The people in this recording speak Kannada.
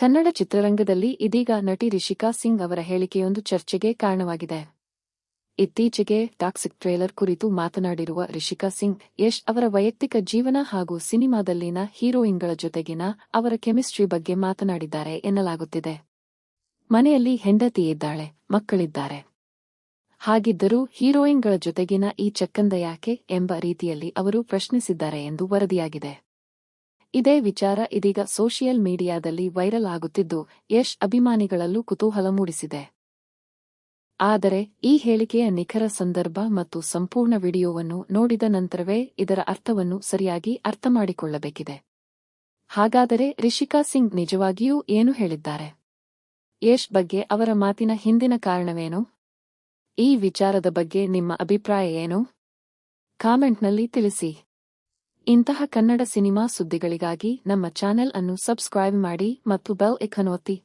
ಕನ್ನಡ ಚಿತ್ರರಂಗದಲ್ಲಿ ಇದೀಗ ನಟಿ ರಿಷಿಕಾ ಸಿಂಗ್ ಅವರ ಹೇಳಿಕೆಯೊಂದು ಚರ್ಚೆಗೆ ಕಾರಣವಾಗಿದೆ. ಇತ್ತೀಚೆಗೆ ಟಾಕ್ಸಿಕ್ ಟ್ರೇಲರ್ ಕುರಿತು ಮಾತನಾಡಿರುವ ರಿಷಿಕಾ ಸಿಂಗ್, ಯಶ್ ಅವರ ವೈಯಕ್ತಿಕ ಜೀವನ ಹಾಗೂ ಸಿನಿಮಾದಲ್ಲಿನ ಹೀರೋಯಿನ್ಗಳ ಜೊತೆಗಿನ ಅವರ ಕೆಮಿಸ್ಟ್ರಿ ಬಗ್ಗೆ ಮಾತನಾಡಿದ್ದಾರೆ ಎನ್ನಲಾಗುತ್ತಿದೆ. ಮನೆಯಲ್ಲಿ ಹೆಂಡತಿ ಇದ್ದಾಳೆ, ಮಕ್ಕಳಿದ್ದಾರೆ. ಹಾಗಿದ್ದರೂ ಹೀರೋಯಿನ್ಗಳ ಜೊತೆಗಿನ ಈ ಚಕ್ಕಂದ ಯಾಕೆ ಎಂಬ ರೀತಿಯಲ್ಲಿ ಅವರು ಪ್ರಶ್ನಿಸಿದ್ದಾರೆ ಎಂದು ವರದಿಯಾಗಿದೆ. ಇದೇ ವಿಚಾರ ಇದೀಗ ಸೋಷಿಯಲ್ ಮೀಡಿಯಾದಲ್ಲಿ ವೈರಲ್ ಆಗುತ್ತಿದ್ದು, ಯಶ್ ಅಭಿಮಾನಿಗಳಲ್ಲೂ ಕುತೂಹಲ ಮೂಡಿಸಿದೆ. ಆದರೆ ಈ ಹೇಳಿಕೆಯ ನಿಖರ ಸಂದರ್ಭ ಮತ್ತು ಸಂಪೂರ್ಣ ವಿಡಿಯೋವನ್ನು ನೋಡಿದ ನಂತರವೇ ಇದರ ಅರ್ಥವನ್ನು ಸರಿಯಾಗಿ ಅರ್ಥಮಾಡಿಕೊಳ್ಳಬೇಕಿದೆ. ಹಾಗಾದರೆ ರಿಷಿಕಾ ಸಿಂಗ್ ನಿಜವಾಗಿಯೂ ಏನು ಹೇಳಿದ್ದಾರೆ? ಯಶ್ ಬಗ್ಗೆ ಅವರ ಮಾತಿನ ಹಿಂದಿನ ಕಾರಣವೇನು? ಈ ವಿಚಾರದ ಬಗ್ಗೆ ನಿಮ್ಮ ಅಭಿಪ್ರಾಯ ಏನು? ಕಾಮೆಂಟ್ನಲ್ಲಿ ತಿಳಿಸಿ. ಇಂತಹ ಕನ್ನಡ ಸಿನಿಮಾ ಸುದ್ದಿಗಳಿಗಾಗಿ ನಮ್ಮ ಚಾನೆಲ್ ಅನ್ನು ಸಬ್ಸ್ಕ್ರೈಬ್ ಮಾಡಿ ಮತ್ತು ಬೆಲ್ ಐಕಾನ್ ಒತ್ತಿ.